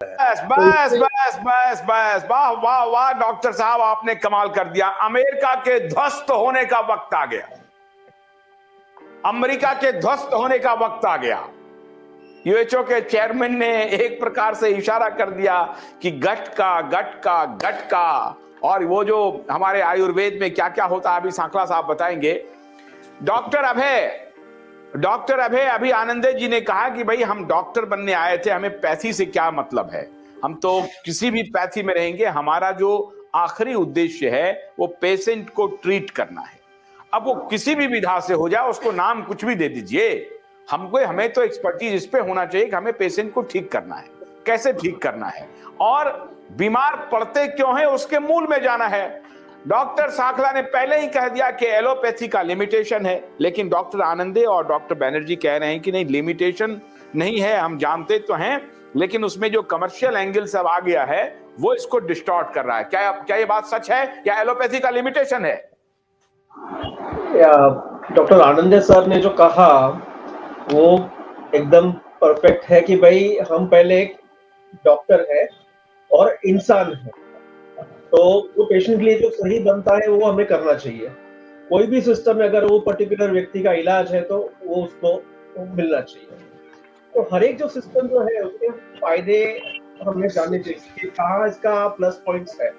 बस तो बस इससे बस बस बस, वाह वाह वाह डॉक्टर साहब, आपने कमाल कर दिया। अमेरिका के ध्वस्त होने का वक्त आ गया। अमेरिका के ध्वस्त होने का वक्त आ गया। यूएचओ के चेयरमैन ने एक प्रकार से इशारा कर दिया कि गटका गटका गटका। और वो जो हमारे आयुर्वेद में क्या क्या होता है अभी सांकला साहब बताएंगे। डॉक्टर अभय अभी आनंदे जी ने कहा कि भाई हम डॉक्टर बनने आए थे, हमें पैथी से क्या मतलब है, हम तो किसी भी पैथी में रहेंगे, हमारा जो आखिरी उद्देश्य है वो पेशेंट को ट्रीट करना है। अब वो किसी भी विधा से हो जाए, उसको नाम कुछ भी दे दीजिए, हमें तो एक्सपर्टीज इस पे होना चाहिए कि हमें पेशेंट को ठीक करना है, कैसे ठीक करना है, और बीमार पड़ते क्यों है उसके मूल में जाना है। डॉक्टर सांकला ने पहले ही कह दिया कि एलोपैथी का लिमिटेशन है, लेकिन डॉक्टर आनंदे और डॉक्टर बैनर्जी कह रहे हैं कि नहीं, लिमिटेशन नहीं है, हम जानते तो हैं, लेकिन उसमें जो कमर्शियल एंगल सब आ गया है वो इसको डिस्टॉर्ट कर रहा है। क्या ये बात सच है या एलोपैथी का लिमिटेशन है? डॉक्टर आनंदे सर ने जो कहा वो एकदम परफेक्ट है कि भाई हम पहले एक डॉक्टर है और इंसान है, तो वो पेशेंट के लिए जो सही बनता है वो हमें करना चाहिए। कोई भी सिस्टम में अगर वो पर्टिकुलर व्यक्ति का इलाज है तो वो उसको मिलना चाहिए। तो हर एक जो सिस्टम जो है उसके फायदे हमें जानने चाहिए कि कहाँ इसका प्लस पॉइंट्स है,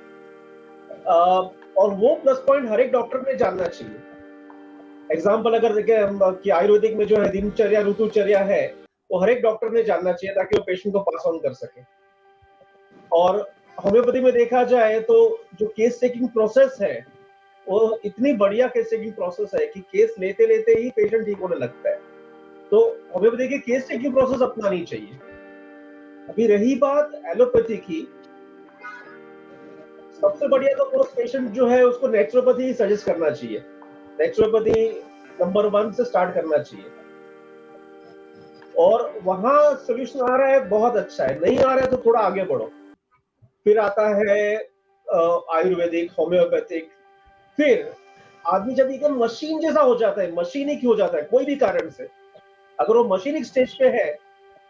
और वो प्लस पॉइंट हर एक डॉक्टर ने जानना चाहिए। एग्जाम्पल अगर देखें हम कि आयुर्वेदिक में जो है दिनचर्या ऋतुचर्या है वो हर एक डॉक्टर ने जानना चाहिए ताकि वो पेशेंट को पास ऑन कर सके। और होम्योपैथी में देखा जाए तो जो केस टेकिंग प्रोसेस है वो इतनी बढ़िया केस टेकिंग प्रोसेस है कि केस लेते लेते ही पेशेंट ठीक होने लगता है। तो होम्योपैथी की केस टेकिंग प्रोसेस अपनानी चाहिए। अभी रही बात एलोपैथी की, सबसे बढ़िया तो पेशेंट जो है उसको नेचुरोपैथी सजेस्ट करना चाहिए। नेचुरोपैथी नंबर 1 से स्टार्ट करना चाहिए, और वहां सोल्यूशन आ रहा है बहुत अच्छा है, नहीं आ रहा है तो थोड़ा आगे बढ़ो। फिर आता है आयुर्वेदिक, होम्योपैथिक। फिर आदमी जब एकदम मशीन जैसा हो जाता है, मशीनिक हो जाता है कोई भी कारण से, अगर वो मशीनिक स्टेज पे है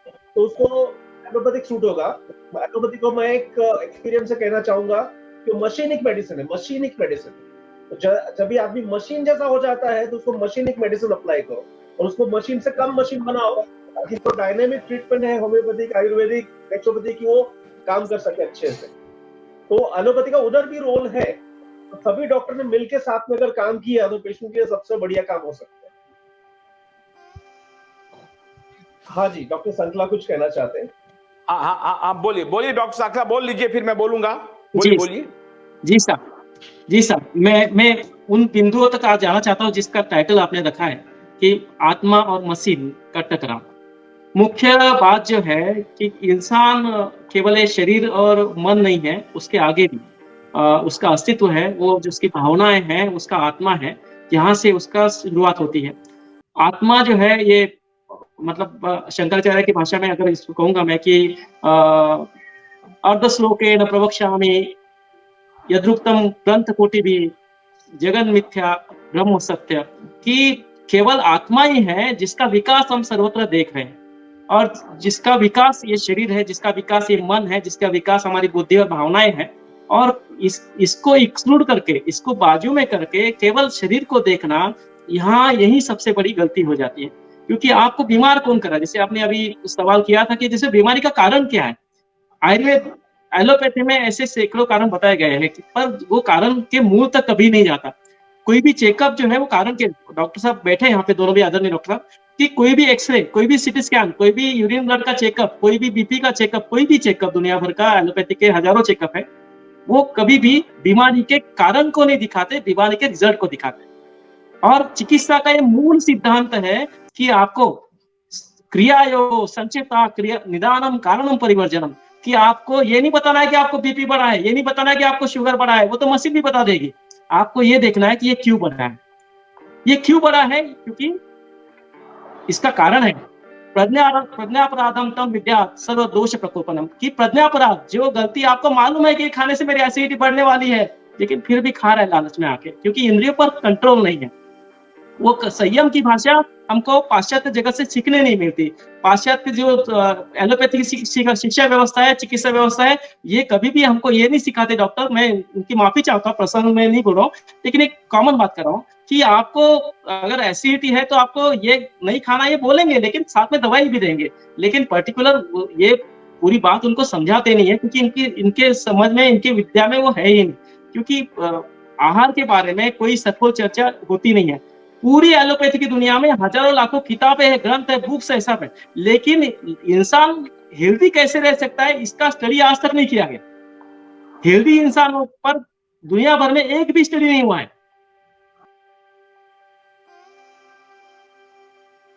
तो उसको एलोपैथिक सूट होगा। एलोपैथिक को मैं एक एक्सपीरियंस से कहना चाहूंगा कि मशीनिक मेडिसिन है, मशीनिक मेडिसिन। तो जब भी आदमी मशीन जैसा हो जाता है तो उसको मशीनिक मेडिसिन अप्लाई करो, और उसको मशीन से कम मशीन बनाओ ताकि जो डायनेमिक ट्रीटमेंट है होम्योपैथिक, आयुर्वेदिक, नेचुरोपैथी की, वो काम कर सके अच्छे से। तो एलोपैथी का उधर भी रोल है, तो सभी डॉक्टर ने मिलकर साथ में अगर काम किया तो पेशेंट के लिए सबसे बढ़िया काम हो सकता है। हाँ जी, डॉक्टर संकला कुछ कहना चाहते हैं? हाँ बोलिए बोलिए डॉक्टर सांकला, बोल लीजिए फिर मैं बोलूंगा। बोलिए जी बोलिए। जी साहब, मैं उन बिंदुओं तक आज जाना चाहता हूँ जिसका टाइटल आपने रखा है कि आत्मा और मशीन का टकराव। मुख्य बात जो है कि इंसान केवल एक शरीर और मन नहीं है, उसके आगे भी उसका अस्तित्व है, वो जो उसकी भावनाएं हैं, उसका आत्मा है, यहाँ से उसका शुरुआत होती है। आत्मा जो है ये मतलब शंकराचार्य की भाषा में अगर इसको कहूंगा मैं कि अर्धश्लोकेन प्रवक्ष्यामि यद्रुक्तम ग्रंथ कोटि भी जगन मिथ्या ब्रह्म सत्य, कि केवल आत्मा ही है जिसका विकास हम सर्वत्र देख रहे हैं, और जिसका विकास ये शरीर है, जिसका विकास ये मन है, जिसका विकास हमारी बुद्धि और भावनाएं हैं, और इसको एक्सक्लूड करके, इसको बाजू में करके केवल शरीर को देखना, यहाँ यही सबसे बड़ी गलती हो जाती है। क्योंकि आपको बीमार कौन करा, जैसे आपने अभी सवाल किया था कि जैसे बीमारी का कारण क्या है, आयुर्वेद एलोपैथी में ऐसे सैकड़ों कारण बताए गए हैं, पर वो कारण के मूल तक कभी नहीं जाता। कोई भी चेकअप जो है वो कारण के, डॉक्टर साहब बैठे यहाँ पे दोनों भी आदरणीय डॉक्टर साहब, कि कोई भी एक्सरे, कोई भी सीटी स्कैन, कोई भी यूरिन ब्लड का चेकअप, कोई भी बीपी का चेकअप, कोई भी चेकअप दुनिया भर का एलोपैथी के हजारों चेकअप है, वो कभी भी बीमारी के कारण को नहीं दिखाते, बीमारी के रिजल्ट को दिखाते। और चिकित्सा का ये मूल सिद्धांत है कि आपको क्रियायो संचिता क्रिया निदानम कारणम परिवर्जनम, कि आपको ये नहीं बताना है कि आपको बीपी बढ़ा है, ये नहीं बताना है कि आपको शुगर बढ़ा है, वो तो मशीन भी बता देगी। आपको ये देखना है कि ये क्यों बढ़ा है। ये क्यों बढ़ा है, क्योंकि इसका कारण है प्रज्ञापराधम तम विद्यात् सर्व दोष प्रकोपनम, कि प्रज्ञापराध, जो गलती आपको मालूम है कि खाने से मेरी एसिडिटी बढ़ने वाली है, लेकिन फिर भी खा रहा है लालच में आके, क्योंकि इंद्रियों पर कंट्रोल नहीं है। वो संयम की भाषा हमको पाश्चात्य जगत से सीखने नहीं मिलती। पाश्चात्य जो एलोपैथी की शिक्षा व्यवस्था है, चिकित्सा व्यवस्था है, ये कभी भी हमको ये नहीं सिखाते डॉक्टर, मैं उनकी माफी चाहता हूँ, प्रसंग में नहीं बोल रहा हूँ, लेकिन एक कॉमन बात कर रहा हूँ कि आपको अगर एसिडिटी है तो आपको ये नहीं खाना ये बोलेंगे, लेकिन साथ में दवाई भी देंगे, लेकिन पर्टिकुलर ये पूरी बात उनको समझाते नहीं है, क्योंकि इनके समझ में, इनके विद्या में वो है ही नहीं, क्योंकि आहार के बारे में कोई सखोल चर्चा होती नहीं है। पूरी एलोपैथी की दुनिया में हजारों लाखों किताबें हैं, ग्रंथ है, बुक्स है, सब है, लेकिन इंसान हेल्दी कैसे रह सकता है इसका स्टडी आज तक नहीं किया गया। हेल्दी इंसानों पर दुनिया भर में एक भी स्टडी नहीं हुआ है।